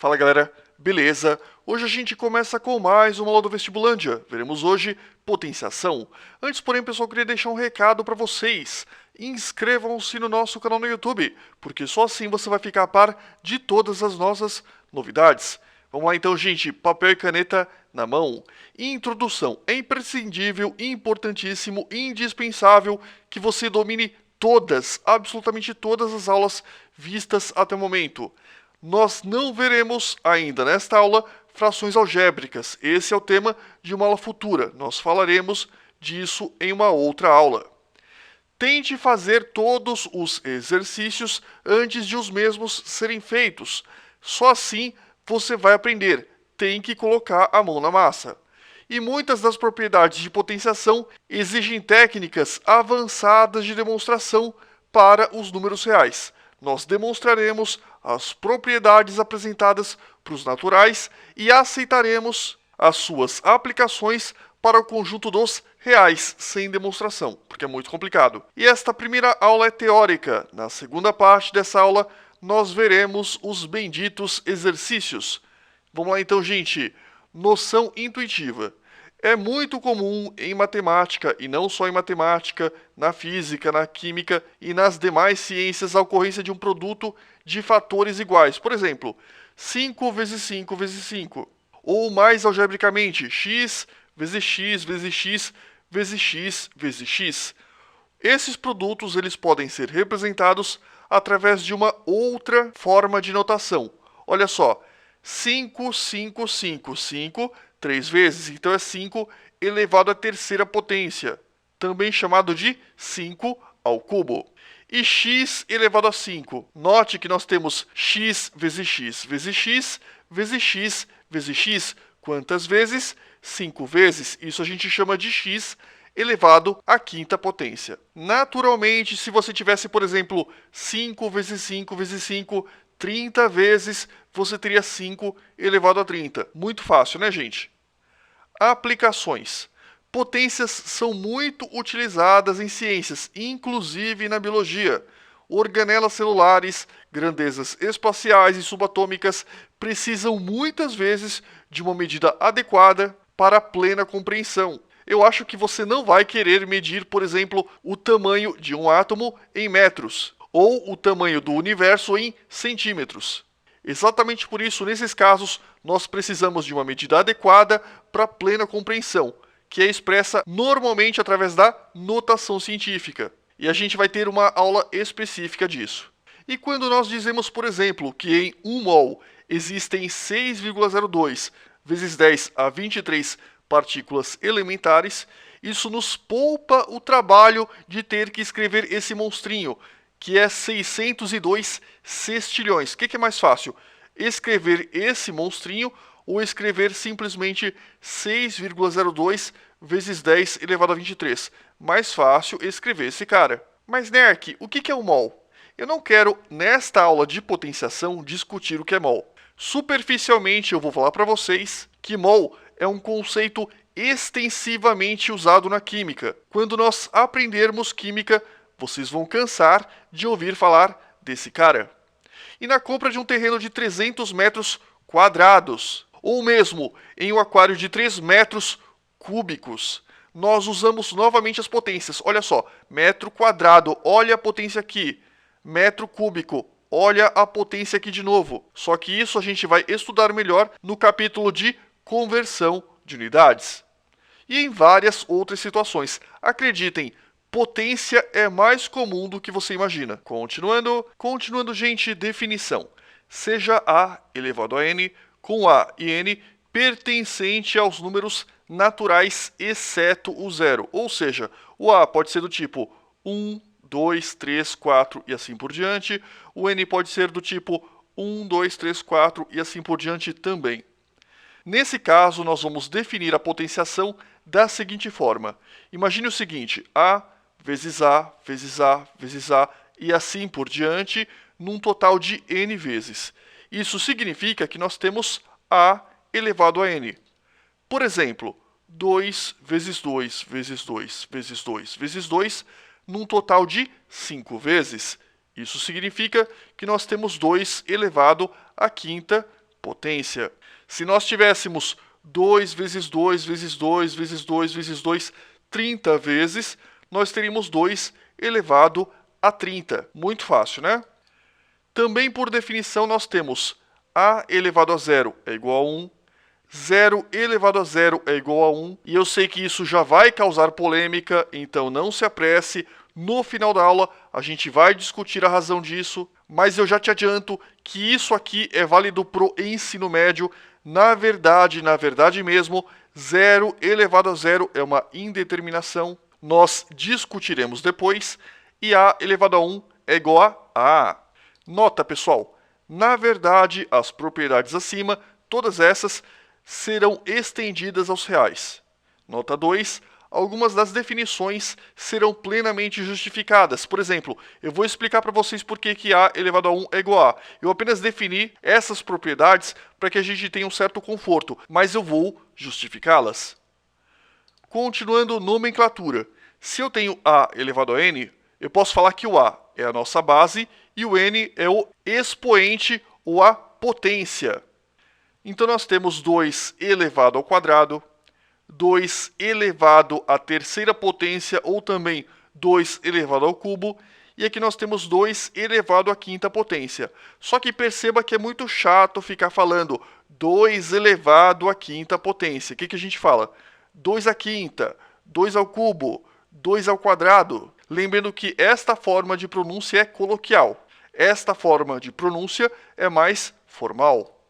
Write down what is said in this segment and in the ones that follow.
Fala galera, beleza? Hoje a gente começa com mais uma aula do Vestibulândia. Veremos hoje potenciação. Antes, porém, pessoal, eu queria deixar um recado para vocês. Inscrevam-se no nosso canal no YouTube, porque só assim você vai ficar a par de todas as nossas novidades. Vamos lá então, gente, papel e caneta na mão. Introdução. É imprescindível, importantíssimo, indispensável que você domine todas, absolutamente todas as aulas vistas até o momento. Nós não veremos ainda nesta aula frações algébricas. Esse é o tema de uma aula futura. Nós falaremos disso em uma outra aula. Tente fazer todos os exercícios antes de os mesmos serem feitos. Só assim você vai aprender. Tem que colocar a mão na massa. E muitas das propriedades de potenciação exigem técnicas avançadas de demonstração para os números reais. Nós demonstraremos as propriedades apresentadas para os naturais e aceitaremos as suas aplicações para o conjunto dos reais, sem demonstração, porque é muito complicado. E esta primeira aula é teórica. Na segunda parte dessa aula, nós veremos os benditos exercícios. Vamos lá então, gente. Noção intuitiva. É muito comum em matemática, e não só em matemática, na física, na química e nas demais ciências, a ocorrência de um produto de fatores iguais. Por exemplo, 5 vezes 5 vezes 5. Ou mais algebricamente, x vezes x vezes x vezes x vezes x. Esses produtos eles podem ser representados através de uma outra forma de notação. Olha só, 5, 5, 5, 5, 3 vezes, então é 5 elevado à terceira potência, também chamado de 5 ao cubo. E x elevado a 5. Note que nós temos x vezes x vezes x vezes x vezes x. Quantas vezes? 5 vezes. Isso a gente chama de x elevado à quinta potência. Naturalmente, se você tivesse, por exemplo, 5 vezes 5 vezes 5, 30 vezes, você teria 5 elevado a 30. Muito fácil, né, gente? Aplicações. Potências são muito utilizadas em ciências, inclusive na biologia. Organelas celulares, grandezas espaciais e subatômicas precisam muitas vezes de uma medida adequada para a plena compreensão. Eu acho que você não vai querer medir, por exemplo, o tamanho de um átomo em metros, ou o tamanho do universo em centímetros. Exatamente por isso, nesses casos, nós precisamos de uma medida adequada para plena compreensão, que é expressa normalmente através da notação científica. E a gente vai ter uma aula específica disso. E quando nós dizemos, por exemplo, que em 1 mol existem 6,02 vezes 10 a 23 partículas elementares, isso nos poupa o trabalho de ter que escrever esse monstrinho, que é 602 sextilhões. O que é mais fácil? Escrever esse monstrinho ou escrever simplesmente 6,02 vezes 10 elevado a 23? Mais fácil escrever esse cara. Mas, Nerk, o que é um mol? Eu não quero, nesta aula de potenciação, discutir o que é mol. Superficialmente, eu vou falar para vocês que mol é um conceito extensivamente usado na química. Quando nós aprendermos química, vocês vão cansar de ouvir falar desse cara. E na compra de um terreno de 300 metros quadrados, ou mesmo em um aquário de 3 metros cúbicos, nós usamos novamente as potências. Olha só, metro quadrado, olha a potência aqui. Metro cúbico, olha a potência aqui de novo. Só que isso a gente vai estudar melhor no capítulo de conversão de unidades. E em várias outras situações. Acreditem, potência é mais comum do que você imagina. Continuando, gente, definição. Seja A elevado a N, com A e N pertencente aos números naturais, exceto o zero. Ou seja, o A pode ser do tipo 1, 2, 3, 4 e assim por diante. O N pode ser do tipo 1, 2, 3, 4 e assim por diante também. Nesse caso, nós vamos definir a potenciação da seguinte forma. Imagine o seguinte, A vezes A, vezes A, vezes A e assim por diante, num total de N vezes. Isso significa que nós temos A elevado a N. Por exemplo, 2 vezes 2 vezes 2 vezes 2 vezes 2, num total de 5 vezes. Isso significa que nós temos 2 elevado à quinta potência. Se nós tivéssemos 2 vezes 2 vezes 2 vezes 2 vezes 2, 30 vezes, nós teríamos 2 elevado a 30. Muito fácil, né? Também, por definição, nós temos a elevado a zero é igual a 1, 0 elevado a zero é igual a 1, e eu sei que isso já vai causar polêmica, então não se apresse. No final da aula, a gente vai discutir a razão disso, mas eu já te adianto que isso aqui é válido para o ensino médio. Na verdade mesmo, 0 elevado a zero é uma indeterminação. Nós discutiremos depois. E a elevado a 1 é igual a A. Nota, pessoal, na verdade, as propriedades acima, todas essas, serão estendidas aos reais. Nota 2. Algumas das definições serão plenamente justificadas. Por exemplo, eu vou explicar para vocês por que A elevado a 1 é igual a A. Eu apenas defini essas propriedades para que a gente tenha um certo conforto, mas eu vou justificá-las. Continuando nomenclatura. Se eu tenho A elevado a N, eu posso falar que o A é a nossa base e o N é o expoente ou a potência. Então nós temos 2 elevado ao quadrado, 2 elevado à terceira potência, ou também 2 elevado ao cubo, e aqui nós temos 2 elevado à quinta potência. Só que perceba que é muito chato ficar falando 2 elevado à quinta potência. O que a gente fala? 2 à quinta, 2 ao cubo, 2 ao quadrado. Lembrando que esta forma de pronúncia é coloquial. Esta forma de pronúncia é mais formal.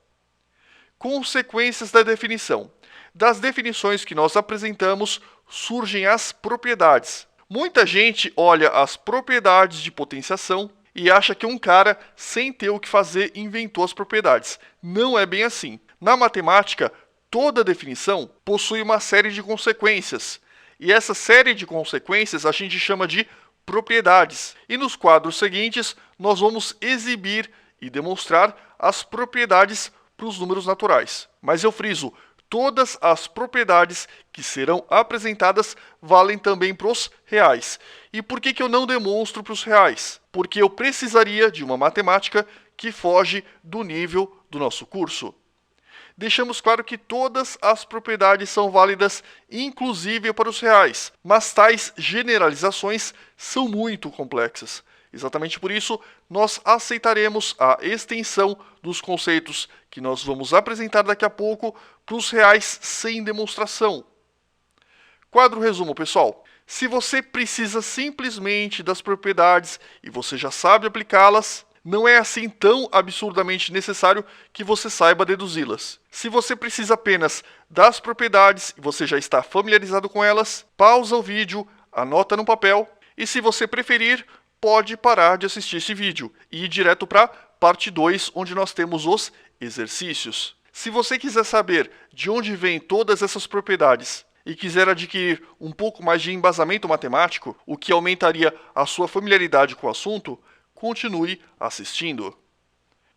Consequências da definição. Das definições que nós apresentamos, surgem as propriedades. Muita gente olha as propriedades de potenciação e acha que um cara, sem ter o que fazer, inventou as propriedades. Não é bem assim. Na matemática, toda definição possui uma série de consequências. E essa série de consequências a gente chama de propriedades. E nos quadros seguintes, nós vamos exibir e demonstrar as propriedades para os números naturais. Mas eu friso, todas as propriedades que serão apresentadas valem também para os reais. E por que eu não demonstro para os reais? Porque eu precisaria de uma matemática que foge do nível do nosso curso. Deixamos claro que todas as propriedades são válidas, inclusive para os reais, mas tais generalizações são muito complexas. Exatamente por isso, nós aceitaremos a extensão dos conceitos que nós vamos apresentar daqui a pouco para os reais sem demonstração. Quadro resumo, pessoal. Se você precisa simplesmente das propriedades e você já sabe aplicá-las, não é assim tão absurdamente necessário que você saiba deduzi-las. Se você precisa apenas das propriedades e você já está familiarizado com elas, pausa o vídeo, anota no papel e, se você preferir, pode parar de assistir esse vídeo e ir direto para a parte 2, onde nós temos os exercícios. Se você quiser saber de onde vêm todas essas propriedades e quiser adquirir um pouco mais de embasamento matemático, o que aumentaria a sua familiaridade com o assunto, continue assistindo.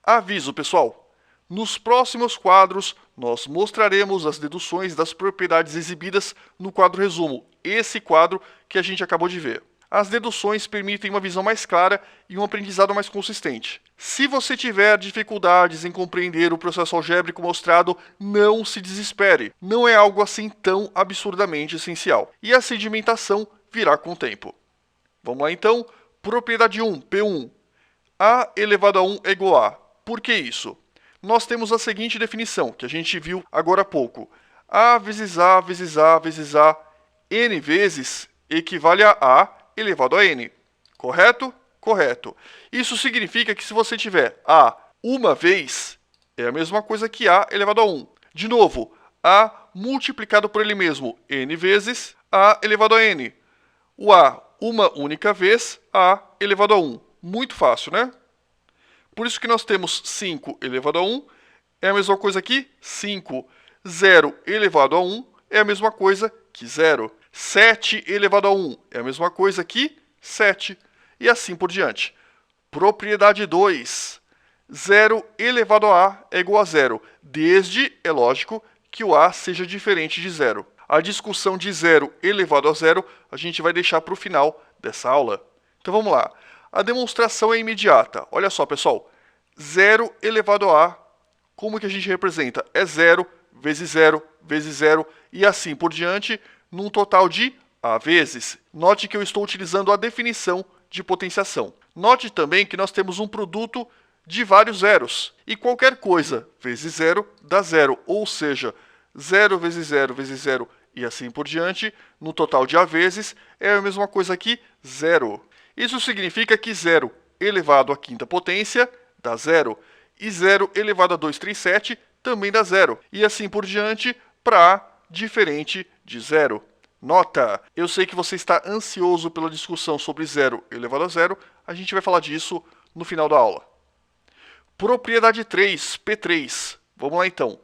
Aviso, pessoal! Nos próximos quadros, nós mostraremos as deduções das propriedades exibidas no quadro resumo, esse quadro que a gente acabou de ver. As deduções permitem uma visão mais clara e um aprendizado mais consistente. Se você tiver dificuldades em compreender o processo algébrico mostrado, não se desespere. Não é algo assim tão absurdamente essencial. E a sedimentação virá com o tempo. Vamos lá então. Propriedade 1, P1. A elevado a 1 é igual a. Por que isso? Nós temos a seguinte definição, que a gente viu agora há pouco. A vezes A vezes A vezes A, N vezes, equivale a A elevado a N. Correto? Correto. Isso significa que se você tiver A uma vez, é a mesma coisa que A elevado a 1. De novo, A multiplicado por ele mesmo, N vezes, A elevado a N. O A uma única vez, A elevado a 1. Muito fácil, né? Por isso que nós temos 5 elevado a 1, é a mesma coisa que 5. 0 elevado a 1 é a mesma coisa que 0. 7 elevado a 1 é a mesma coisa que 7. E assim por diante. Propriedade 2. 0 elevado a A é igual a 0, desde, é lógico, que o A seja diferente de 0. A discussão de 0 elevado a 0 a gente vai deixar para o final dessa aula. Então vamos lá. A demonstração é imediata. Olha só, pessoal. 0 elevado a A como que a gente representa? É 0 vezes 0 vezes 0 e assim por diante, num total de A vezes. Note que eu estou utilizando a definição de potenciação. Note também que nós temos um produto de vários zeros. E qualquer coisa vezes zero dá zero, ou seja, 0 vezes 0 vezes 0 e assim por diante, no total de A vezes, é a mesma coisa que zero. Isso significa que 0 elevado à quinta potência dá zero, e 0 elevado a 237 também dá zero, e assim por diante para A diferente de zero. Nota! Eu sei que você está ansioso pela discussão sobre 0 elevado a zero, a gente vai falar disso no final da aula. Propriedade 3, P3. Vamos lá então.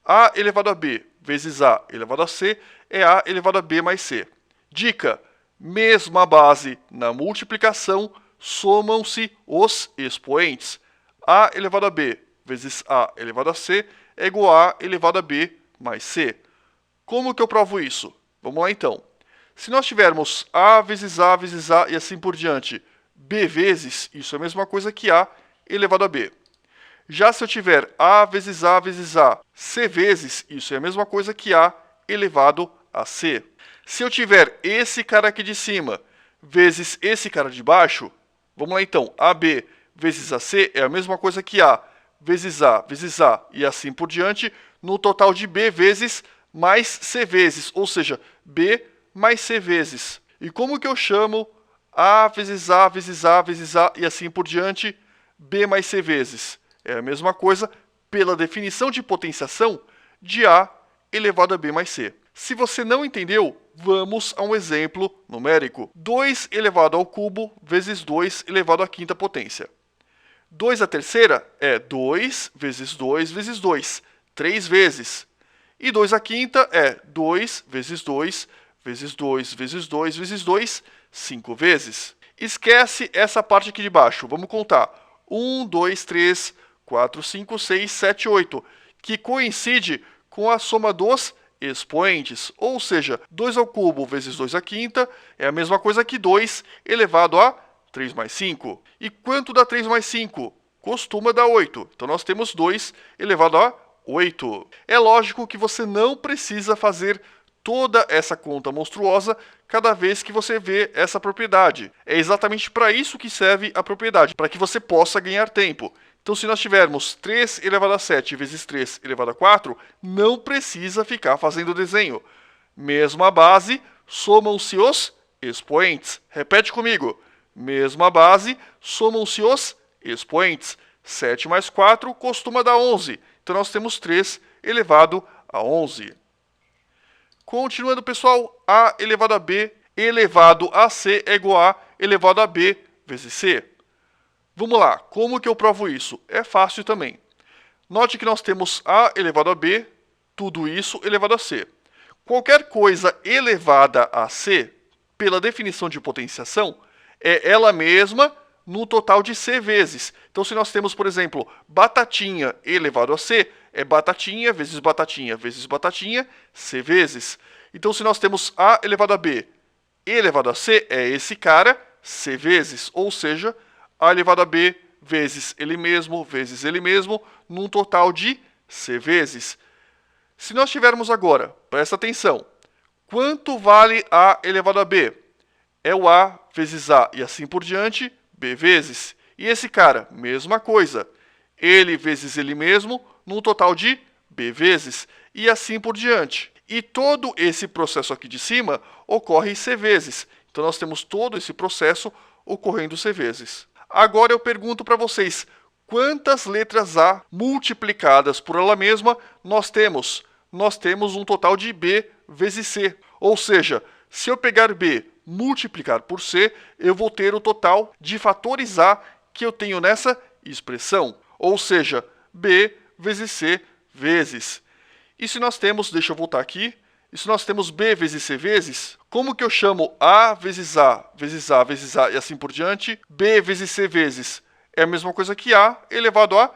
A elevado a B vezes A elevado a C é A elevado a B mais C. Dica: mesma base na multiplicação, somam-se os expoentes. A elevado a B vezes A elevado a C é igual a A elevado a B mais C. Como que eu provo isso? Vamos lá então. Se nós tivermos A vezes A vezes A e assim por diante, B vezes, isso é a mesma coisa que A elevado a B. Já se eu tiver A vezes A vezes A, C vezes, isso é a mesma coisa que A elevado a C. Se eu tiver esse cara aqui de cima vezes esse cara de baixo, vamos lá então, AB vezes AC é a mesma coisa que A vezes A vezes A e assim por diante, no total de B vezes mais C vezes, ou seja, B mais C vezes. E como que eu chamo A vezes A vezes A vezes A e assim por diante, B mais C vezes? É a mesma coisa pela definição de potenciação de A elevado a B mais C. Se você não entendeu, vamos a um exemplo numérico. 2 elevado ao cubo vezes 2 elevado à quinta potência. 2 à terceira é 2 vezes 2 vezes 2, 3 vezes. E 2 à quinta é 2 vezes 2 vezes 2 vezes 2 vezes 2, 5 vezes. Esquece essa parte aqui de baixo. Vamos contar. 1, 2, 3, 4, 5, 6, 7, 8, que coincide com a soma dos expoentes. Ou seja, 2 ao cubo vezes 2 à quinta é a mesma coisa que 2 elevado a 3 mais 5. E quanto dá 3 mais 5? Costuma dar 8. Então, nós temos 2 elevado a 8. É lógico que você não precisa fazer toda essa conta monstruosa cada vez que você vê essa propriedade. É exatamente para isso que serve a propriedade, para que você possa ganhar tempo. Então, se nós tivermos 3 elevado a 7 vezes 3 elevado a 4, não precisa ficar fazendo o desenho. Mesma base, somam-se os expoentes. Repete comigo. Mesma base, somam-se os expoentes. 7 mais 4 costuma dar 11. Então, nós temos 3 elevado a 11. Continuando, pessoal, A elevado a B elevado a C é igual a elevado a B vezes C. Vamos lá, como que eu provo isso? É fácil também. Note que nós temos A elevado a B, tudo isso elevado a C. Qualquer coisa elevada a C, pela definição de potenciação, é ela mesma no total de C vezes. Então, se nós temos, por exemplo, batatinha elevado a C, é batatinha vezes batatinha vezes batatinha, C vezes. Então, se nós temos A elevado a B elevado a C, é esse cara, C vezes, ou seja, A elevado a B vezes ele mesmo, num total de C vezes. Se nós tivermos agora, presta atenção, quanto vale A elevado a B? É o A vezes A e assim por diante, B vezes. E esse cara, mesma coisa, ele vezes ele mesmo, num total de B vezes, e assim por diante. E todo esse processo aqui de cima ocorre C vezes. Então, nós temos todo esse processo ocorrendo C vezes. Agora eu pergunto para vocês, quantas letras A multiplicadas por ela mesma nós temos? Nós temos um total de B vezes C. Ou seja, se eu pegar B multiplicar por C, eu vou ter o total de fatores A que eu tenho nessa expressão. Ou seja, B vezes C vezes. E se nós temos, deixa eu voltar aqui, e se nós temos B vezes C vezes, como que eu chamo A vezes A vezes A vezes A e assim por diante? B vezes C vezes é a mesma coisa que A elevado a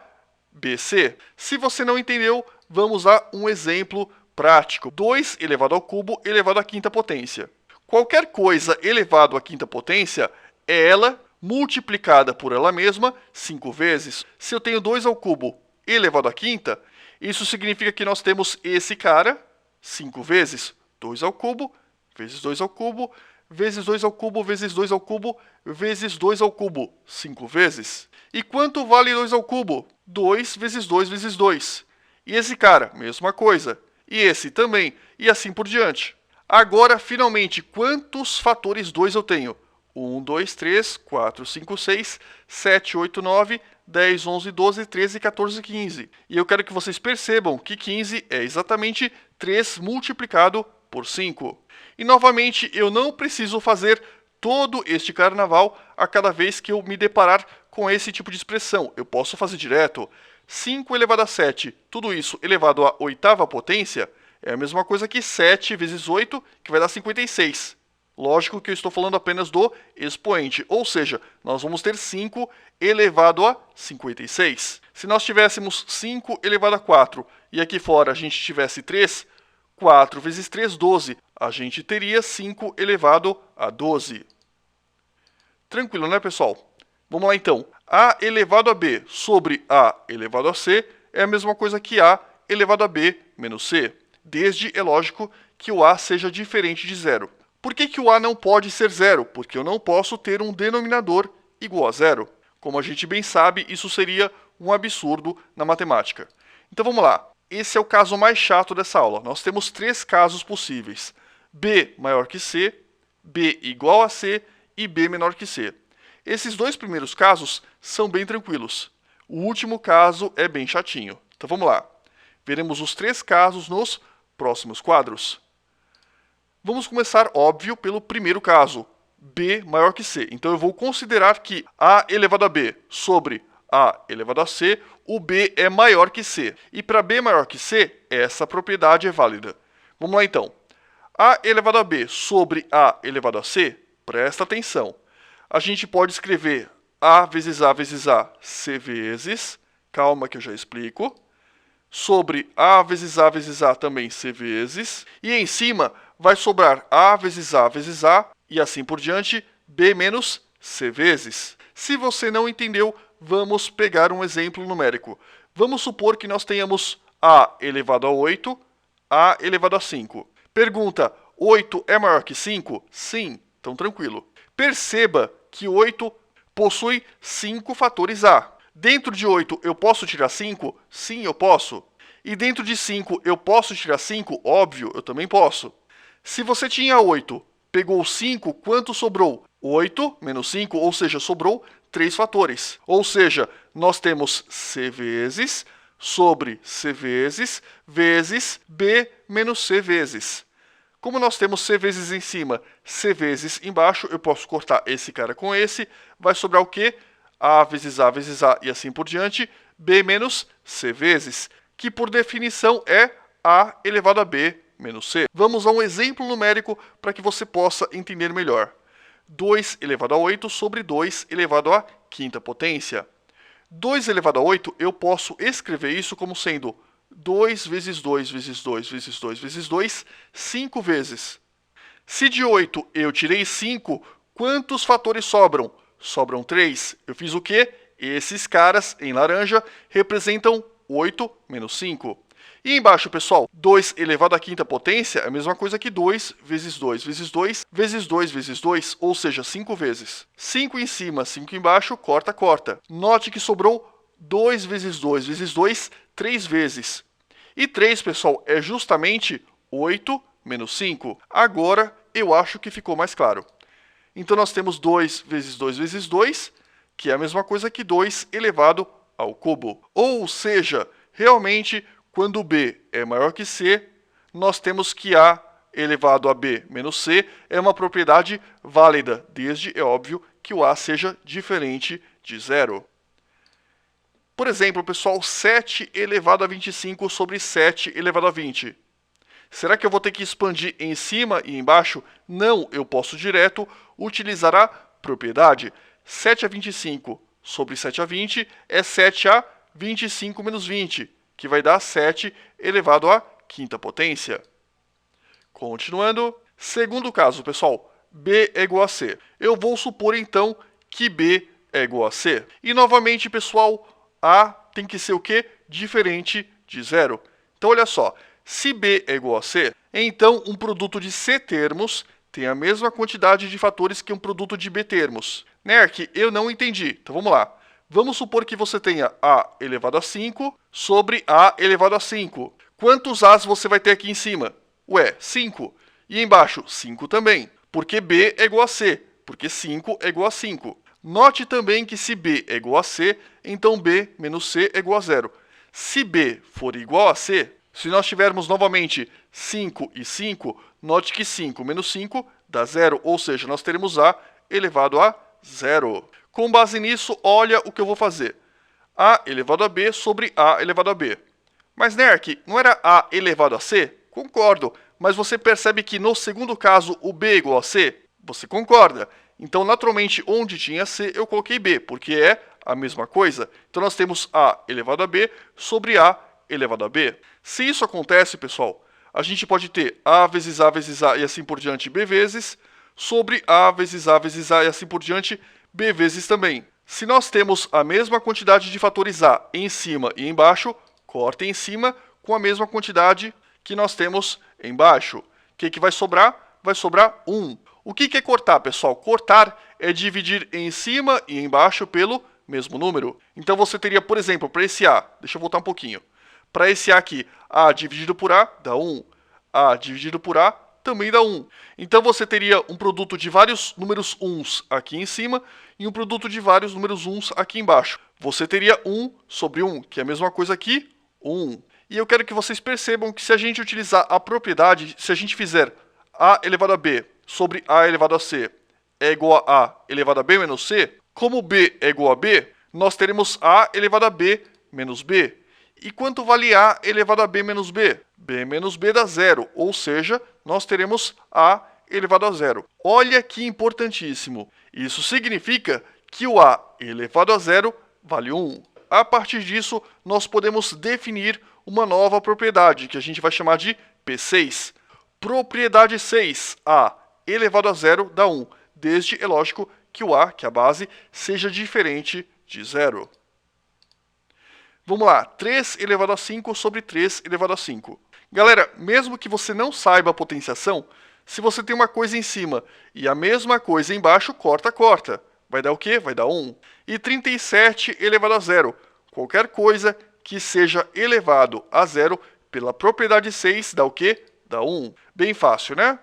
BC. Se você não entendeu, vamos a um exemplo prático. 2 elevado ao cubo elevado à quinta potência. Qualquer coisa elevado à quinta potência é ela multiplicada por ela mesma 5 vezes. Se eu tenho 2 ao cubo elevado à quinta, isso significa que nós temos esse cara, 5 vezes 2 ao cubo, vezes 2 ao cubo, vezes 2 ao cubo, vezes 2 ao cubo, vezes 2 ao cubo, 5 vezes. E quanto vale 2 ao cubo? 2 vezes 2 vezes 2. E esse cara, mesma coisa. E esse também, e assim por diante. Agora, finalmente, quantos fatores 2 eu tenho? 1, 2, 3, 4, 5, 6, 7, 8, 9, 10, 11, 12, 13, 14, 15. E eu quero que vocês percebam que 15 é exatamente 3 multiplicado por 5. E novamente, eu não preciso fazer todo este carnaval a cada vez que eu me deparar com esse tipo de expressão. Eu posso fazer direto. 5 elevado a 7, tudo isso elevado à oitava potência, é a mesma coisa que 7 vezes 8, que vai dar 56. Lógico que eu estou falando apenas do expoente, ou seja, nós vamos ter 5 elevado a 56. Se nós tivéssemos 5 elevado a 4 e aqui fora a gente tivesse 3, 4 vezes 3, 12. A gente teria 5 elevado a 12. Tranquilo, né, pessoal? Vamos lá, então. A elevado a b sobre a elevado a c é a mesma coisa que a elevado a b menos c, desde, é lógico, que o a seja diferente de zero. Por que o a não pode ser zero? Porque eu não posso ter um denominador igual a zero. Como a gente bem sabe, isso seria um absurdo na matemática. Então vamos lá. Esse é o caso mais chato dessa aula. Nós temos 3 casos possíveis. B maior que C, B igual a C e B menor que C. Esses 2 primeiros casos são bem tranquilos. O último caso é bem chatinho. Então vamos lá. Veremos os 3 casos nos próximos quadros. Vamos começar, óbvio, pelo primeiro caso, B maior que C. Então eu vou considerar que A elevado a B sobre A elevado a C, o B é maior que C. E para B maior que C, essa propriedade é válida. Vamos lá então. A elevado a B sobre A elevado a C, presta atenção. A gente pode escrever A vezes A vezes A, C vezes, calma que eu já explico, sobre A vezes A também C vezes, e em cima vai sobrar A vezes A, e assim por diante, B menos C vezes. Se você não entendeu, vamos pegar um exemplo numérico. Vamos supor que nós tenhamos A elevado a 8, A elevado a 5. Pergunta, 8 é maior que 5? Sim, então tranquilo. Perceba que 8 possui 5 fatores A. Dentro de 8 eu posso tirar 5? Sim, eu posso. E dentro de 5 eu posso tirar 5? Óbvio, eu também posso. Se você tinha 8, pegou 5, quanto sobrou? 8 menos 5, ou seja, sobrou 3 fatores. Ou seja, nós temos C vezes sobre C vezes B menos C vezes. Como nós temos C vezes em cima, C vezes embaixo, eu posso cortar esse cara com esse. Vai sobrar o quê? A vezes A e assim por diante, B menos C vezes, que por definição é A elevado a B menos C. Vamos a um exemplo numérico para que você possa entender melhor. 2 elevado a 8 sobre 2 elevado à quinta potência. 2 elevado a 8, eu posso escrever isso como sendo 2 vezes 2 vezes 2 vezes 2 vezes 2, 5 vezes. Se de 8 eu tirei 5, quantos fatores sobram? Sobram 3. Eu fiz o quê? Esses caras, em laranja, representam 8 menos 5. E embaixo, pessoal, 2 elevado à quinta potência é a mesma coisa que 2 vezes 2 vezes 2 vezes 2 vezes 2, ou seja, 5 vezes. 5 em cima, 5 embaixo, corta, corta. Note que sobrou 2 vezes 2 vezes 2, 3 vezes. E 3, pessoal, é justamente 8 menos 5. Agora, eu acho que ficou mais claro. Então, nós temos 2 vezes 2 vezes 2, que é a mesma coisa que 2 elevado ao cubo. Ou seja, realmente, quando B é maior que C, nós temos que A elevado a B menos C é uma propriedade válida, desde, é óbvio, que o A seja diferente de zero. Por exemplo, pessoal, 7 elevado a 25 sobre 7 elevado a 20. Será que eu vou ter que expandir em cima e embaixo? Não, eu posso direto utilizar a propriedade. 7 a 25 sobre 7 a 20 é 7 a 25 menos 20. Que vai dar 7 elevado à quinta potência. Continuando. Segundo caso, pessoal, B é igual a C. Eu vou supor, então, que B é igual a C. E, novamente, pessoal, A tem que ser o quê? diferente de zero. Então, olha só, se B é igual a C, então um produto de C termos tem a mesma quantidade de fatores que um produto de B termos. Nerk, eu não entendi. Então, vamos lá. Vamos supor que você tenha A elevado a 5 sobre A elevado a 5. Quantos A's você vai ter aqui em cima? Ué, 5. E embaixo, 5 também. Porque B é igual a C, porque 5 é igual a 5. Note também que se B é igual a C, então B menos C é igual a zero. Se B for igual a C, se nós tivermos novamente 5 e 5, note que 5 menos 5 dá zero, ou seja, nós teremos A elevado a zero. Com base nisso, olha o que eu vou fazer. A elevado a B sobre A elevado a B. Mas, Nerk, não era A elevado a C? Concordo, mas você percebe que no segundo caso o B é igual a C? Você concorda. Então, naturalmente, onde tinha C, eu coloquei B, porque é a mesma coisa. Então, nós temos A elevado a B sobre A elevado a B. Se isso acontece, pessoal, a gente pode ter A vezes A e assim por diante B vezes, sobre A vezes A e assim por diante B vezes também. Se nós temos a mesma quantidade de fatores A em cima e embaixo, corta em cima com a mesma quantidade que nós temos embaixo. O que vai sobrar? Vai sobrar 1. O que é cortar, pessoal? Cortar é dividir em cima e embaixo pelo mesmo número. Então você teria, por exemplo, para esse A, deixa eu voltar um pouquinho. Para esse A aqui, A dividido por A dá 1. A dividido por A também dá 1. Então você teria um produto de vários números 1s aqui em cima e um produto de vários números 1s aqui embaixo. Você teria 1 sobre 1, que é a mesma coisa aqui, 1. E eu quero que vocês percebam que se a gente utilizar a propriedade, se a gente fizer A elevado a B sobre A elevado a C é igual a A elevado a B menos C, como B é igual a B, nós teremos A elevado a B menos B. E quanto vale A elevado a B menos B? B menos B dá zero, ou seja, nós teremos A elevado a zero. Olha que importantíssimo. Isso significa que o A elevado a zero vale 1. A partir disso, nós podemos definir uma nova propriedade, que a gente vai chamar de P6. Propriedade 6, A elevado a zero dá 1, desde, é lógico, que o A, que é a base, seja diferente de zero. Vamos lá, 3 elevado a 5 sobre 3 elevado a 5. Galera, mesmo que você não saiba a potenciação, se você tem uma coisa em cima e a mesma coisa embaixo, corta. Vai dar o quê? Vai dar 1. E 37 elevado a zero. Qualquer coisa que seja elevado a zero pela propriedade 6 dá o quê? Dá 1. Bem fácil, né?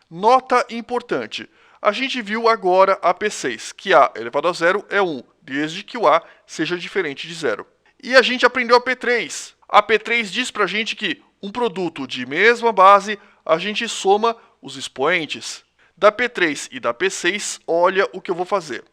Nota importante. A gente viu agora a P6, que A elevado a zero é 1, desde que o A seja diferente de zero. E a gente aprendeu a P3. A P3 diz pra gente que um produto de mesma base, a gente soma os expoentes. Da P3 e da P6, olha o que eu vou fazer.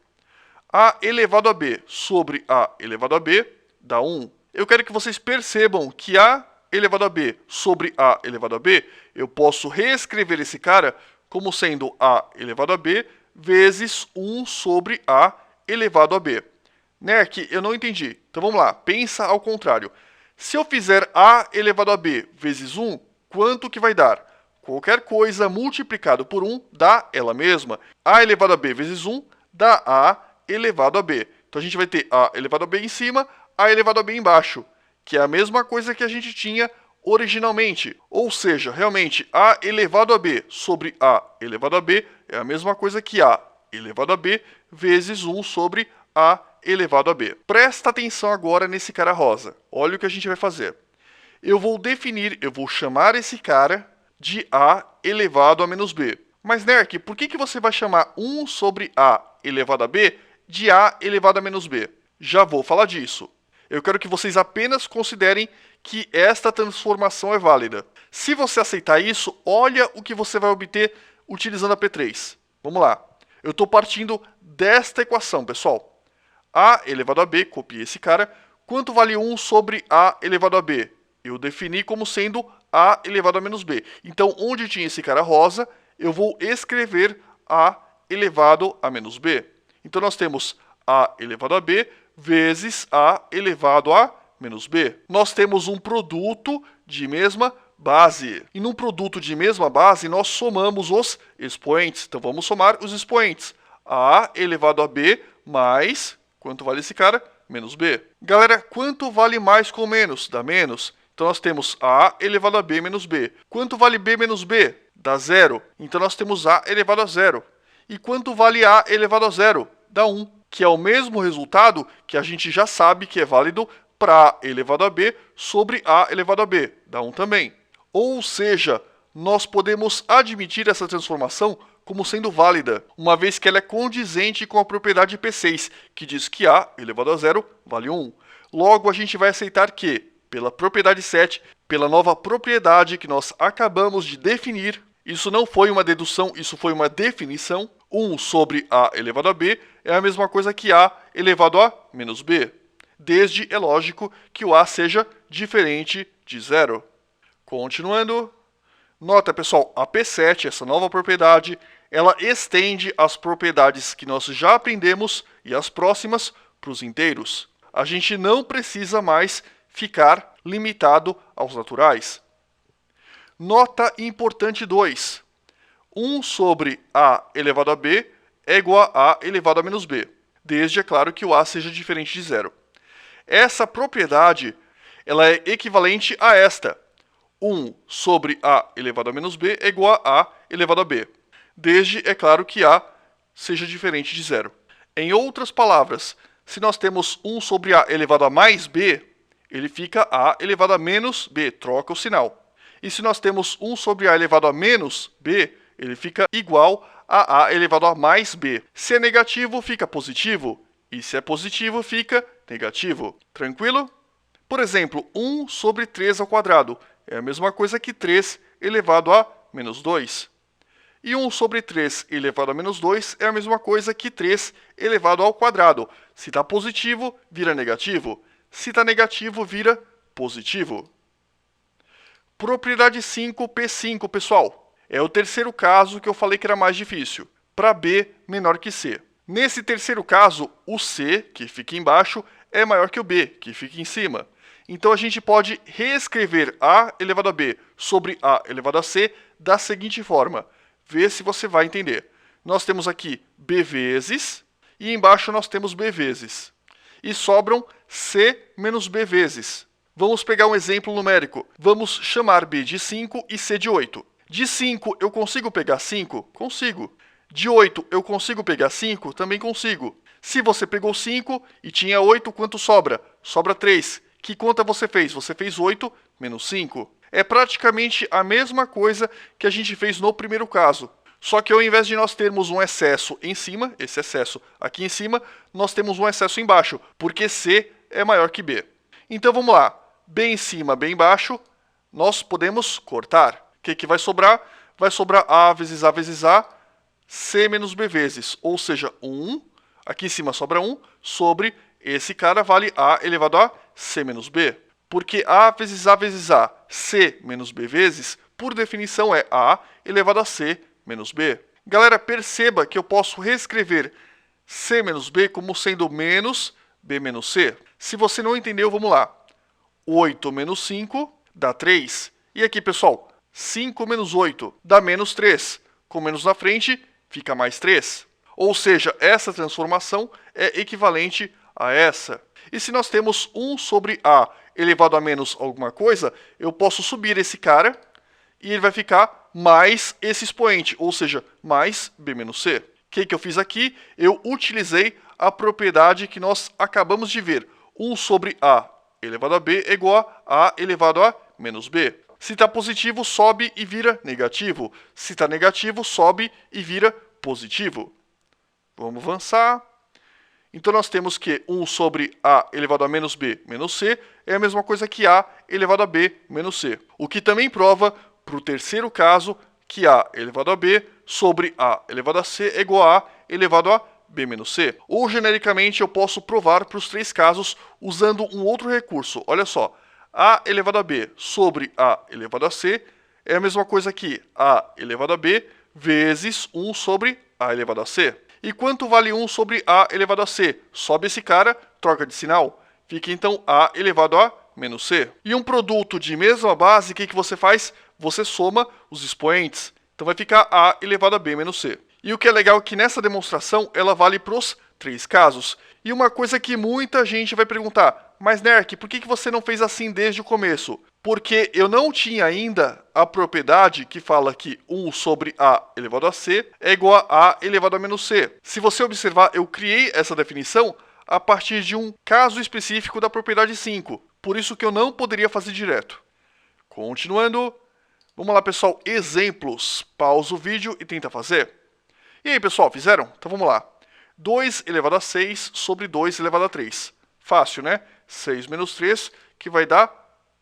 A elevado a B sobre A elevado a B dá 1. Eu quero que vocês percebam que A elevado a B sobre A elevado a B, eu posso reescrever esse cara como sendo A elevado a B vezes 1 sobre A elevado a B. Nerk, eu não entendi. Então vamos lá, pensa ao contrário. Se eu fizer A elevado a B vezes 1, quanto que vai dar? Qualquer coisa multiplicado por 1 dá ela mesma. A elevado a B vezes 1 dá A elevado a B. Então a gente vai ter A elevado a B em cima, A elevado a B embaixo, que é a mesma coisa que a gente tinha originalmente. Ou seja, realmente, A elevado a B sobre A elevado a B é a mesma coisa que A elevado a B vezes 1 sobre A elevado a B. Presta atenção agora nesse cara rosa. Olha o que a gente vai fazer. Eu vou chamar esse cara de A elevado a menos B. Mas, Nerk, por que você vai chamar 1 sobre A elevado a B de A elevado a menos B? Já vou falar disso. Eu quero que vocês apenas considerem que esta transformação é válida. Se você aceitar isso, olha o que você vai obter utilizando a P3. Vamos lá. Eu estou partindo desta equação, pessoal. A elevado a B, copiei esse cara. Quanto vale 1 sobre A elevado a B? Eu defini como sendo A elevado a menos B. Então, onde tinha esse cara rosa, eu vou escrever A elevado a menos B. Então, nós temos A elevado a B vezes A elevado a menos B. Nós temos um produto de mesma base. E num produto de mesma base, nós somamos os expoentes. Então, vamos somar os expoentes. A elevado a B mais, quanto vale esse cara? menos b. Galera, quanto vale mais com menos? Dá menos. Então nós temos a elevado a b menos b. Quanto vale b menos b? Dá 0. Então nós temos a elevado a 0. E quanto vale a elevado a 0? Dá 1, que é o mesmo resultado que a gente já sabe que é válido para a elevado a b sobre a elevado a b. Dá 1 também. Ou seja, nós podemos admitir essa transformação como sendo válida, uma vez que ela é condizente com a propriedade P6, que diz que a elevado a 0 vale 1. Logo, a gente vai aceitar que, pela propriedade 7, pela nova propriedade que nós acabamos de definir, isso não foi uma dedução, isso foi uma definição, 1 sobre a elevado a b é a mesma coisa que a elevado a menos b, desde, é lógico, que o a seja diferente de 0. Continuando, nota, pessoal, a P7, essa nova propriedade, ela estende as propriedades que nós já aprendemos e as próximas para os inteiros. A gente não precisa mais ficar limitado aos naturais. Nota importante 2. 1 sobre a elevado a b é igual a elevado a menos b, desde, é claro, que o a seja diferente de 0. Essa propriedade ela é equivalente a esta. 1 sobre a elevado a menos b é igual a elevado a b, desde, é claro, que a seja diferente de 0. Em outras palavras, se nós temos 1 sobre a elevado a mais b, ele fica a elevado a menos b, troca o sinal. E se nós temos 1 sobre a elevado a menos b, ele fica igual a elevado a mais b. Se é negativo, fica positivo. E se é positivo, fica negativo. Tranquilo? Por exemplo, 1 sobre 3 ao quadrado é a mesma coisa que 3 elevado a menos 2. E 1 sobre 3 elevado a menos 2 é a mesma coisa que 3 elevado ao quadrado. Se está positivo, vira negativo. Se está negativo, vira positivo. Propriedade 5, P5, pessoal. É o terceiro caso que eu falei que era mais difícil, para b menor que c. Nesse terceiro caso, o c, que fica embaixo, é maior que o b, que fica em cima. Então a gente pode reescrever a elevado a b sobre a elevado a c da seguinte forma. Vê se você vai entender. Nós temos aqui b vezes, e embaixo nós temos b vezes. E sobram c menos b vezes. Vamos pegar um exemplo numérico. Vamos chamar b de 5 e c de 8. De 5 eu consigo pegar 5? Consigo. De 8 eu consigo pegar 5? Também consigo. Se você pegou 5 e tinha 8, quanto sobra? Sobra 3. Que conta você fez? Você fez 8 menos 5. É praticamente a mesma coisa que a gente fez no primeiro caso. Só que ao invés de nós termos um excesso em cima, esse excesso aqui em cima, nós temos um excesso embaixo, porque c é maior que b. Então vamos lá. B em cima, B embaixo, nós podemos cortar. O que vai sobrar? Vai sobrar a vezes a, c menos b vezes, ou seja, 1, aqui em cima sobra 1, sobre esse cara vale a elevado a c menos b. Porque a, c menos b vezes, por definição é a elevado a c menos b. Galera, perceba que eu posso reescrever c menos b como sendo menos b menos c. Se você não entendeu, vamos lá. 8 menos 5 dá 3. E aqui, pessoal, 5 menos 8 dá menos 3. Com menos na frente, fica mais 3. Ou seja, essa transformação é equivalente a essa. E se nós temos 1 sobre a elevado a menos alguma coisa, eu posso subir esse cara e ele vai ficar mais esse expoente, ou seja, mais b menos c. O que eu fiz aqui? Eu utilizei a propriedade que nós acabamos de ver. 1 sobre a elevado a b é igual a elevado a menos b. Se está positivo, sobe e vira negativo. Se está negativo, sobe e vira positivo. Vamos avançar. Então nós temos que 1 sobre a elevado a menos b menos c é a mesma coisa que a elevado a b menos c. O que também prova, para o terceiro caso, que a elevado a b sobre a elevado a c é igual a elevado a b menos c. Ou, genericamente, eu posso provar para os três casos usando um outro recurso. Olha só, a elevado a b sobre a elevado a c é a mesma coisa que a elevado a b vezes 1 sobre a elevado a c. E quanto vale 1 sobre a elevado a c? Sobe esse cara, troca de sinal. Fica, então, a elevado a menos c. E um produto de mesma base, o que você faz? Você soma os expoentes. Então vai ficar a elevado a b menos c. E o que é legal é que nessa demonstração ela vale para os três casos. E uma coisa que muita gente vai perguntar, mas Nerk, por que você não fez assim desde o começo? Porque eu não tinha ainda a propriedade que fala que 1 sobre A elevado a C é igual a A elevado a menos C. Se você observar, eu criei essa definição a partir de um caso específico da propriedade 5. Por isso que eu não poderia fazer direto. Continuando, vamos lá, pessoal, exemplos. Pausa o vídeo e tenta fazer. E aí, pessoal, fizeram? Então vamos lá. 2 elevado a 6 sobre 2 elevado a 3. Fácil, né? 6 menos 3, que vai dar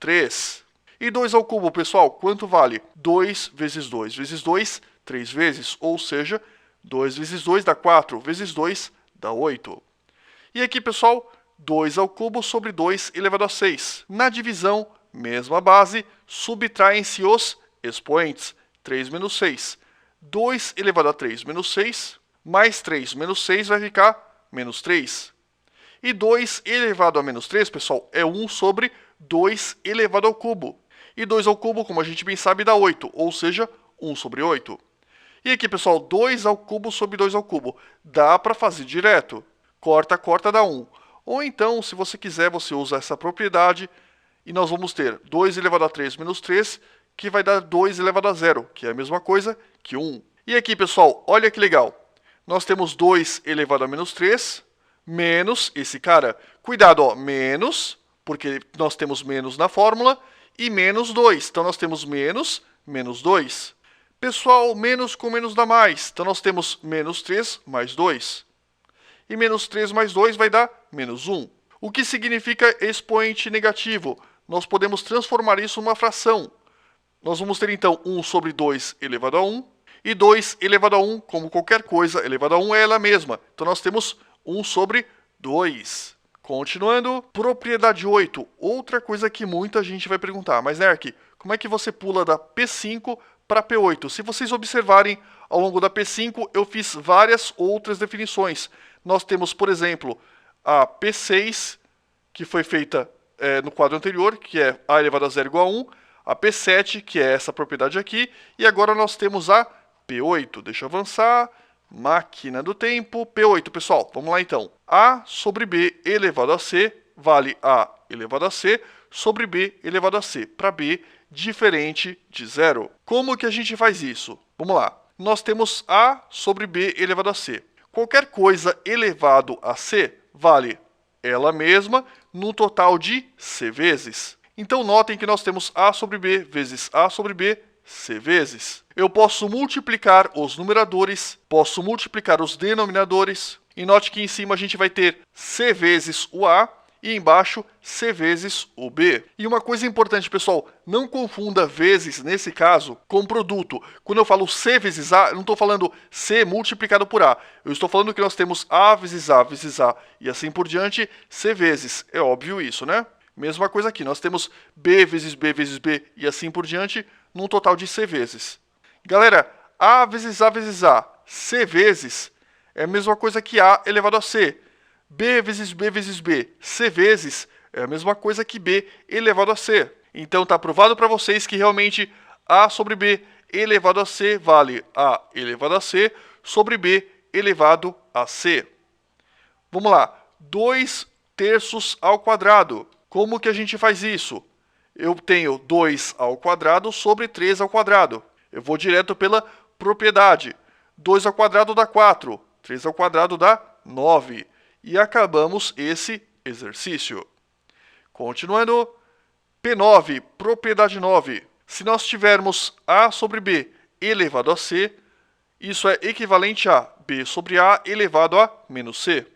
3. E 2 ao cubo, pessoal, quanto vale? 2 vezes 2 vezes 2, 3 vezes. Ou seja, 2 vezes 2 dá 4, vezes 2 dá 8. E aqui, pessoal, 2 ao cubo sobre 2 elevado a 6. Na divisão, mesma base, subtraem-se os expoentes. 3 menos 6. 2 elevado a 3 menos 6, mais 3 menos 6 vai ficar menos 3. E 2 elevado a menos 3, pessoal, é 1 sobre 2 elevado ao cubo. E 2 ao cubo, como a gente bem sabe, dá 8, ou seja, 1 sobre 8. E aqui, pessoal, 2 ao cubo sobre 2 ao cubo. Dá para fazer direto. Corta, corta, dá 1. Ou então, se você quiser, você usa essa propriedade e nós vamos ter 2 elevado a 3 menos 3, que vai dar 2 elevado a 0, que é a mesma coisa que 1. E aqui, pessoal, olha que legal. Nós temos 2 elevado a menos 3, menos esse cara. Cuidado, ó, menos, porque nós temos menos na fórmula, e menos 2. Então, nós temos menos 2. Pessoal, menos com menos dá mais. Então, nós temos menos 3 mais 2. E menos 3 mais 2 vai dar menos 1. O que significa expoente negativo? Nós podemos transformar isso numa fração. Nós vamos ter, então, 1 sobre 2 elevado a 1. E 2 elevado a 1, como qualquer coisa elevado a 1, é ela mesma. Então, nós temos 1 sobre 2. Continuando, propriedade 8. Outra coisa que muita gente vai perguntar. Mas, Nerk, como é que você pula da P5 para P8? Se vocês observarem, ao longo da P5, eu fiz várias outras definições. Nós temos, por exemplo, a P6, que foi feita no quadro anterior, que é A elevado a 0 igual a 1. A P7, que é essa propriedade aqui. E agora nós temos a P8. Deixa eu avançar. Máquina do tempo. P8, pessoal. Vamos lá, então. A sobre B elevado a C vale A elevado a C sobre B elevado a C. Para B, diferente de 0. Como que a gente faz isso? Vamos lá. Nós temos A sobre B elevado a C. Qualquer coisa elevado a C vale ela mesma no total de C vezes. Então, notem que nós temos A sobre B vezes A sobre B, C vezes. Eu posso multiplicar os numeradores, posso multiplicar os denominadores. E note que em cima a gente vai ter C vezes o A e embaixo C vezes o B. E uma coisa importante, pessoal, não confunda vezes, nesse caso, com produto. Quando eu falo C vezes A, eu não estou falando C multiplicado por A. Eu estou falando que nós temos A vezes A vezes A e assim por diante, C vezes. É óbvio isso, né? Mesma coisa aqui, nós temos B vezes B vezes B e assim por diante, num total de C vezes. Galera, A vezes A vezes A, C vezes, é a mesma coisa que A elevado a C. B vezes B vezes B, C vezes, é a mesma coisa que B elevado a C. Então está provado para vocês que realmente A sobre B elevado a C vale A elevado a C sobre B elevado a C. Vamos lá, 2 terços ao quadrado. Como que a gente faz isso? Eu tenho 2 ao quadrado sobre 3 ao quadrado. Eu vou direto pela propriedade. 2 ao quadrado dá 4. 3 ao quadrado dá 9. E acabamos esse exercício. Continuando. P9, propriedade 9. Se nós tivermos A sobre B elevado a C, isso é equivalente a B sobre A elevado a menos C.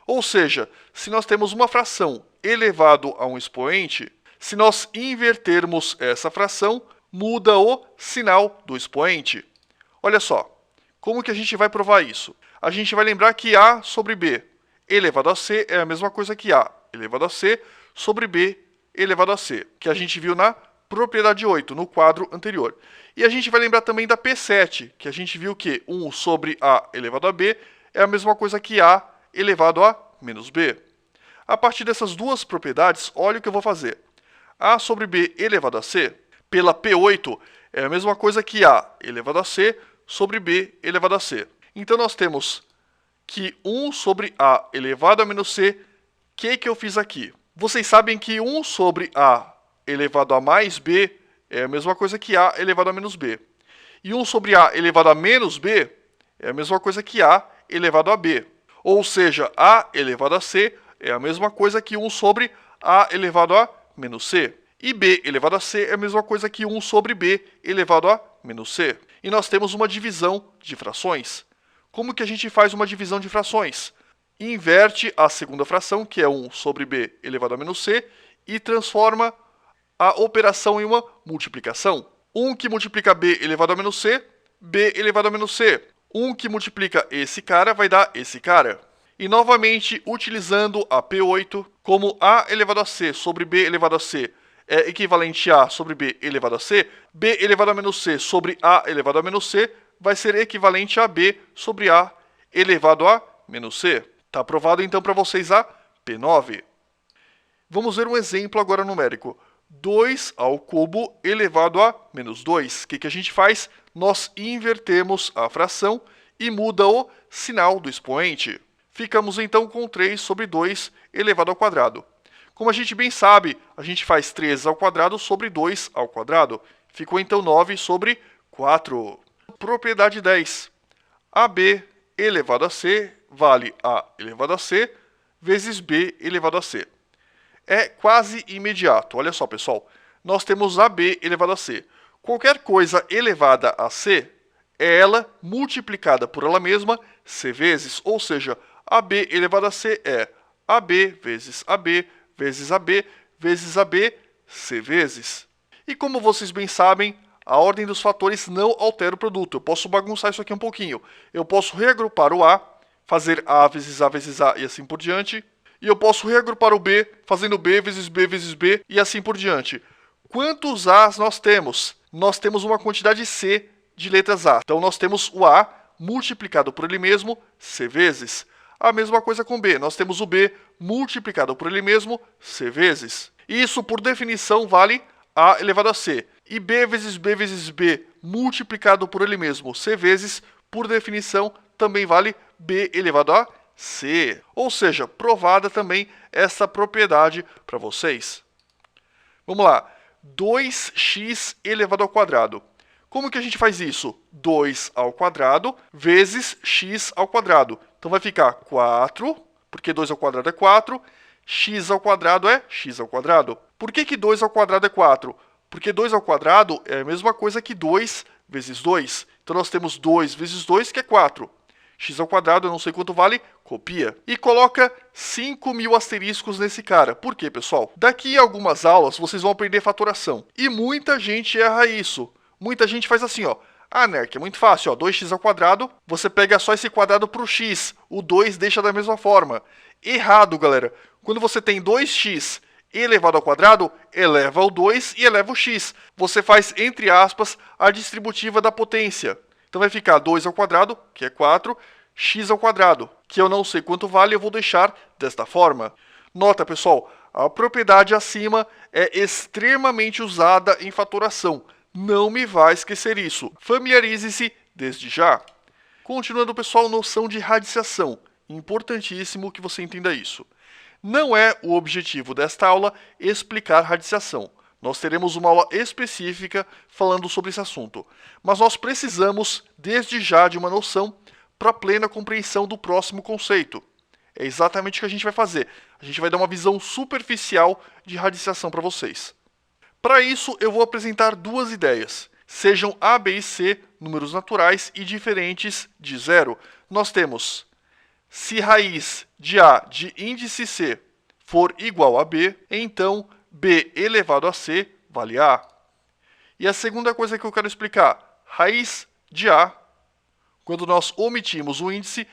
Ou seja, se nós temos uma fração elevado a um expoente, se nós invertermos essa fração, muda o sinal do expoente. Olha só, como que a gente vai provar isso? A gente vai lembrar que A sobre B elevado a C é a mesma coisa que A elevado a C sobre B elevado a C, que a gente viu na propriedade 8, no quadro anterior. E a gente vai lembrar também da P7, que a gente viu que 1 sobre A elevado a B é a mesma coisa que A elevado a menos B. A partir dessas duas propriedades, olha o que eu vou fazer. A sobre B elevado a C, pela P8, é a mesma coisa que A elevado a C sobre B elevado a C. Então, nós temos que 1 sobre a elevado a menos c, o que eu fiz aqui? Vocês sabem que 1 sobre a elevado a mais b é a mesma coisa que a elevado a menos b. E 1 sobre a elevado a menos b é a mesma coisa que a elevado a b. Ou seja, a elevado a c é a mesma coisa que 1 sobre a elevado a menos c. E b elevado a c é a mesma coisa que 1 sobre b elevado a menos c. E nós temos uma divisão de frações. Como que a gente faz uma divisão de frações? Inverte a segunda fração, que é 1 sobre b elevado a menos c, e transforma a operação em uma multiplicação. 1 que multiplica b elevado a menos c, b elevado a menos c. 1 que multiplica esse cara vai dar esse cara. E novamente, utilizando a P8, como a elevado a c sobre b elevado a c é equivalente a sobre b elevado a c, b elevado a menos c sobre a elevado a menos c vai ser equivalente a b sobre a elevado a menos c. Está aprovado então para vocês a P9. Vamos ver um exemplo agora numérico. 2 ao cubo elevado a menos 2. O que a gente faz? Nós invertemos a fração e muda o sinal do expoente. Ficamos então com 3 sobre 2 elevado ao quadrado. Como a gente bem sabe, a gente faz 3 ao quadrado sobre 2 ao quadrado. Ficou então 9 sobre 4. Propriedade 10. AB elevado a c vale a elevado a c vezes b elevado a c. É quase imediato. Olha só, pessoal. Nós temos AB elevado a c. Qualquer coisa elevada a c é ela multiplicada por ela mesma c vezes. Ou seja, AB elevado a c é AB vezes AB vezes AB vezes AB c vezes. E como vocês bem sabem, a ordem dos fatores não altera o produto. Eu posso bagunçar isso aqui um pouquinho. Eu posso reagrupar o A, fazer A vezes A vezes A e assim por diante. E eu posso reagrupar o B, fazendo B vezes B vezes B e assim por diante. Quantos A's nós temos? Nós temos uma quantidade C de letras A. Então nós temos o A multiplicado por ele mesmo C vezes. A mesma coisa com B. Nós temos o B multiplicado por ele mesmo C vezes. Isso, por definição, vale A elevado a C. E B vezes B multiplicado por ele mesmo C vezes, por definição, também vale B elevado a C. Ou seja, provada também essa propriedade para vocês. Vamos lá. 2x elevado ao quadrado. Como que a gente faz isso? 2 ao quadrado vezes x ao quadrado. Então vai ficar 4, porque 2 ao quadrado é 4, x ao quadrado é x ao quadrado. Por que 2 ao quadrado é 4? Porque 2 ao quadrado é a mesma coisa que 2 vezes 2. Então nós temos 2 vezes 2, que é 4. X ao quadrado, eu não sei quanto vale, copia. E coloca 5.000 asteriscos nesse cara. Por quê, pessoal? Daqui a algumas aulas vocês vão aprender fatoração. E muita gente erra isso. Muita gente faz assim, ó. Ah, Nerk, é muito fácil, ó. 2x ao quadrado, você pega só esse quadrado para o x. O 2 deixa da mesma forma. Errado, galera. Quando você tem 2x elevado ao quadrado, eleva o 2 e eleva o x. Você faz, entre aspas, a distributiva da potência. Então vai ficar 2 ao quadrado, que é 4, x ao quadrado, que eu não sei quanto vale, eu vou deixar desta forma. Nota, pessoal, a propriedade acima é extremamente usada em fatoração. Não me vai esquecer isso. Familiarize-se desde já. Continuando, pessoal, noção de radiciação. Importantíssimo que você entenda isso. Não é o objetivo desta aula explicar radiciação. Nós teremos uma aula específica falando sobre esse assunto. Mas nós precisamos, desde já, de uma noção para plena compreensão do próximo conceito. É exatamente o que a gente vai fazer. A gente vai dar uma visão superficial de radiciação para vocês. Para isso, eu vou apresentar duas ideias. Sejam A, B e C números naturais e diferentes de zero. Nós temos, se raiz de A de índice C for igual a B, então B elevado a C vale A. E a segunda coisa que eu quero explicar, raiz de A, quando nós omitimos o índice,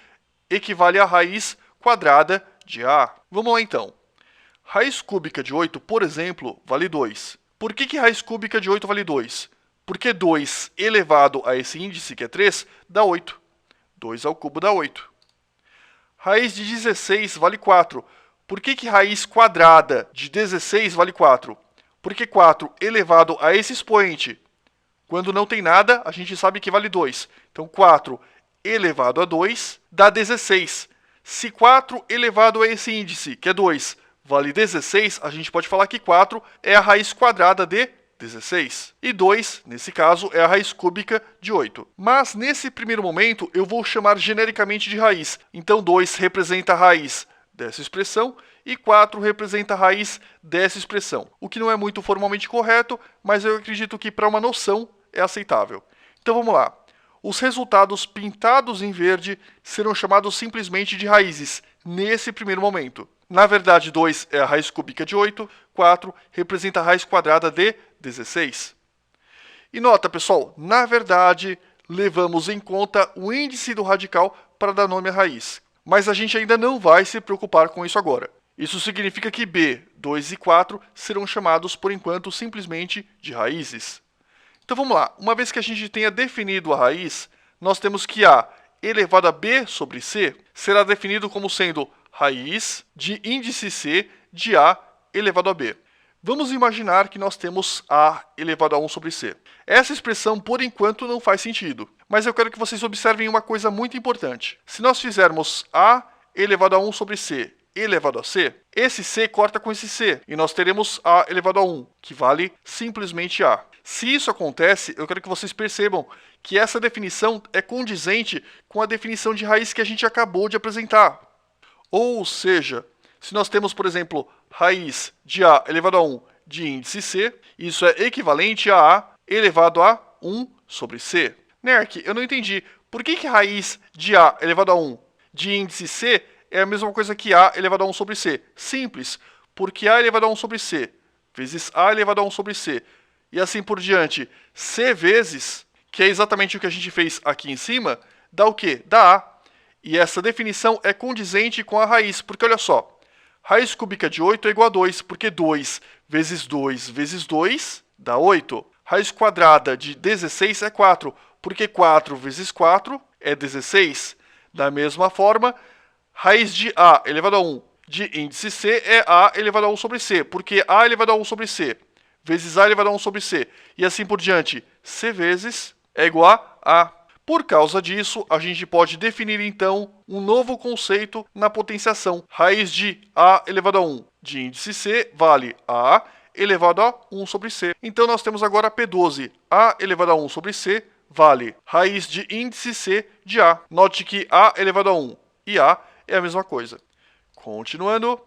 equivale a raiz quadrada de A. Vamos lá então. Raiz cúbica de 8, por exemplo, vale 2. Por que raiz cúbica de 8 vale 2? Porque 2 elevado a esse índice, que é 3, dá 8. 2 ao cubo dá 8. Raiz de 16 vale 4. Por que raiz quadrada de 16 vale 4? Porque 4 elevado a esse expoente, quando não tem nada, a gente sabe que vale 2. Então, 4 elevado a 2 dá 16. Se 4 elevado a esse índice, que é 2, vale 16, a gente pode falar que 4 é a raiz quadrada de 16. E 2, nesse caso, é a raiz cúbica de 8. Mas, nesse primeiro momento, eu vou chamar genericamente de raiz. Então, 2 representa a raiz dessa expressão e 4 representa a raiz dessa expressão. O que não é muito formalmente correto, mas eu acredito que, para uma noção, é aceitável. Então, vamos lá. Os resultados pintados em verde serão chamados simplesmente de raízes, nesse primeiro momento. Na verdade, 2 é a raiz cúbica de 8, 4 representa a raiz quadrada de 16. E nota, pessoal, na verdade, levamos em conta o índice do radical para dar nome à raiz. Mas a gente ainda não vai se preocupar com isso agora. Isso significa que b, 2 e 4 serão chamados, por enquanto, simplesmente de raízes. Então vamos lá, uma vez que a gente tenha definido a raiz, nós temos que a elevado a b sobre c será definido como sendo raiz de índice c de a elevado a b. Vamos imaginar que nós temos a elevado a 1 sobre c. Essa expressão, por enquanto, não faz sentido, mas eu quero que vocês observem uma coisa muito importante. Se nós fizermos a elevado a 1 sobre c elevado a c, esse c corta com esse c, e nós teremos a elevado a 1, que vale simplesmente a. Se isso acontece, eu quero que vocês percebam que essa definição é condizente com a definição de raiz que a gente acabou de apresentar. Ou seja, se nós temos, por exemplo, raiz de a elevado a 1 de índice c, isso é equivalente a elevado a 1 sobre c. Nerk, eu não entendi. Por que raiz de a elevado a 1 de índice c é a mesma coisa que a elevado a 1 sobre c? Simples, porque a elevado a 1 sobre c vezes a elevado a 1 sobre c, e assim por diante, c vezes, que é exatamente o que a gente fez aqui em cima, dá o quê? Dá a. E essa definição é condizente com a raiz, porque olha só, raiz cúbica de 8 é igual a 2, porque 2 vezes 2 vezes 2 dá 8. Raiz quadrada de 16 é 4, porque 4 vezes 4 é 16. Da mesma forma, raiz de a elevado a 1 de índice c é a elevado a 1 sobre c, porque a elevado a 1 sobre c vezes a elevado a 1 sobre c, e assim por diante, c vezes é igual a. Por causa disso, a gente pode definir, então, um novo conceito na potenciação. Raiz de a elevado a 1 de índice c vale a elevado a 1 sobre c. Então, nós temos agora P12. a elevado a 1 sobre c vale raiz de índice c de a. Note que a elevado a 1 e a é a mesma coisa. Continuando,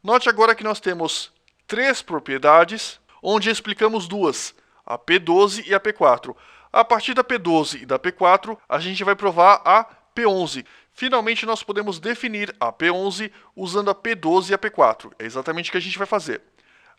note agora que nós temos 3 propriedades, onde explicamos duas, a P12 e a P4. A partir da P12 e da P4, a gente vai provar a P11. Finalmente, nós podemos definir a P11 usando a P12 e a P4. É exatamente o que a gente vai fazer.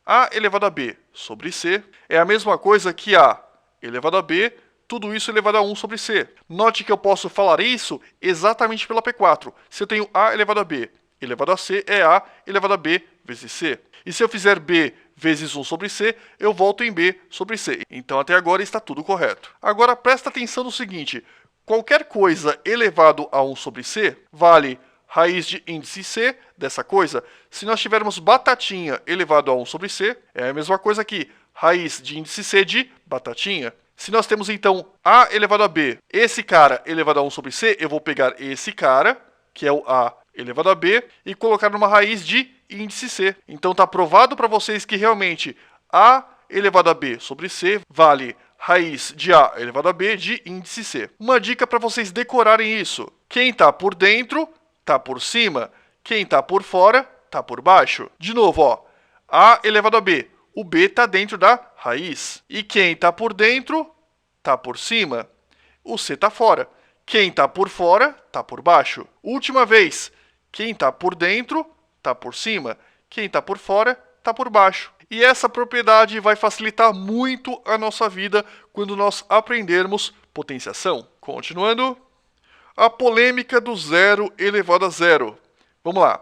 A elevado a b sobre c é a mesma coisa que a elevado a b, tudo isso elevado a 1 sobre c. Note que eu posso falar isso exatamente pela P4. Se eu tenho a elevado a b elevado a c, é a elevado a b vezes c. E se eu fizer b vezes 1 sobre c, eu volto em b sobre c. Então, até agora está tudo correto. Agora, presta atenção no seguinte. Qualquer coisa elevado a 1 sobre c vale raiz de índice c dessa coisa. Se nós tivermos batatinha elevado a 1 sobre c, é a mesma coisa que raiz de índice c de batatinha. Se nós temos, então, a elevado a b, esse cara elevado a 1 sobre c, eu vou pegar esse cara, que é o a elevado a b, e colocar numa raiz de índice c. Então, está provado para vocês que realmente a elevado a b sobre c vale raiz de a elevado a b de índice c. Uma dica para vocês decorarem isso. Quem está por dentro, está por cima. Quem está por fora, está por baixo. De novo, ó, a elevado a b. O b está dentro da raiz. E quem está por dentro, está por cima. O c está fora. Quem está por fora, está por baixo. Última vez. Quem está por dentro, está por cima. Quem está por fora, está por baixo. E essa propriedade vai facilitar muito a nossa vida quando nós aprendermos potenciação. Continuando, a polêmica do zero elevado a zero. Vamos lá.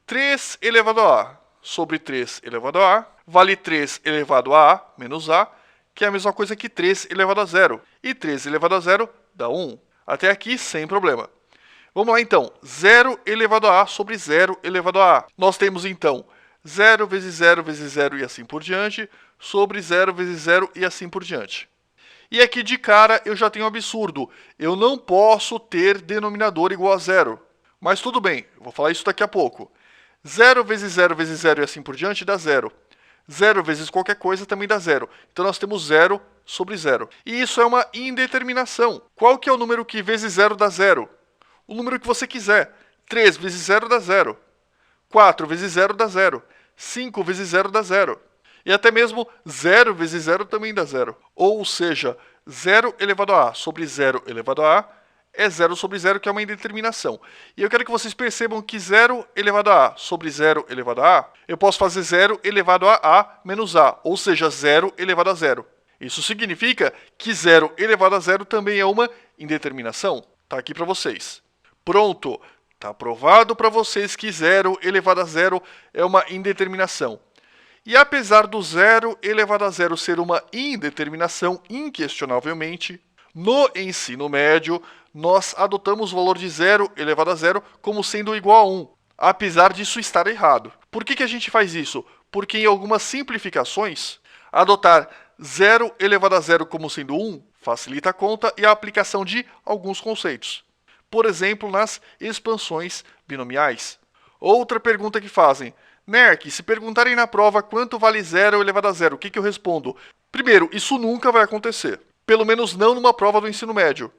3 elevado a a sobre 3 elevado a a vale 3 elevado a a menos a, que é a mesma coisa que 3 elevado a zero. E 3 elevado a zero dá 1. Até aqui, sem problema. Vamos lá, então. 0 elevado a a sobre 0 elevado a a. Nós temos, então, 0 vezes 0 vezes 0 e assim por diante, sobre 0 vezes 0 e assim por diante. E aqui de cara eu já tenho um absurdo. Eu não posso ter denominador igual a zero. Mas tudo bem, eu vou falar isso daqui a pouco. 0 vezes 0 vezes 0 e assim por diante dá zero. 0 vezes qualquer coisa também dá zero. Então nós temos 0 sobre 0. E isso é uma indeterminação. Qual que é o número que vezes 0 dá zero? O número que você quiser. 3 vezes 0 dá zero. 4 vezes 0 dá zero. 5 vezes 0 dá zero. E até mesmo 0 vezes 0 também dá zero. Ou seja, 0 elevado a sobre 0 elevado a é 0 sobre 0, que é uma indeterminação. E eu quero que vocês percebam que 0 elevado a sobre 0 elevado a, eu posso fazer 0 elevado a menos a, ou seja, 0 elevado a 0. Isso significa que 0 elevado a 0 também é uma indeterminação. Tá aqui para vocês. Pronto, tá provado para vocês que 0 elevado a 0 é uma indeterminação. E apesar do 0 elevado a 0 ser uma indeterminação, inquestionavelmente, no ensino médio, nós adotamos o valor de 0 elevado a 0 como sendo igual a 1, apesar disso estar errado. Por que a gente faz isso? Porque em algumas simplificações, adotar 0 elevado a 0 como sendo 1 facilita a conta e a aplicação de alguns conceitos. Por exemplo, nas expansões binomiais. Outra pergunta que fazem: Nerk, se perguntarem na prova quanto vale 0 elevado a 0, o que eu respondo? Primeiro, isso nunca vai acontecer. Pelo menos não numa prova do ensino médio.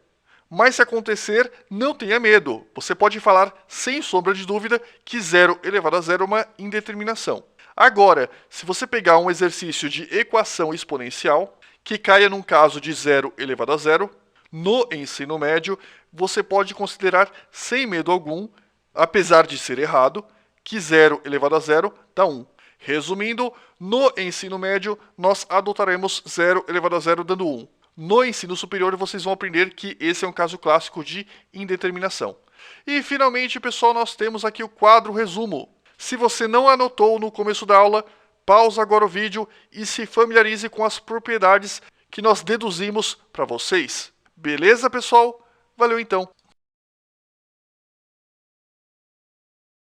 Mas se acontecer, não tenha medo. Você pode falar, sem sombra de dúvida, que 0 elevado a 0 é uma indeterminação. Agora, se você pegar um exercício de equação exponencial, que caia num caso de 0 elevado a 0, no ensino médio, você pode considerar, sem medo algum, apesar de ser errado, que 0 elevado a 0 dá 1. Resumindo, no ensino médio, nós adotaremos 0 elevado a 0 dando 1. No ensino superior, vocês vão aprender que esse é um caso clássico de indeterminação. E, finalmente, pessoal, nós temos aqui o quadro resumo. Se você não anotou no começo da aula, pausa agora o vídeo e se familiarize com as propriedades que nós deduzimos para vocês. Beleza, pessoal? Valeu, então!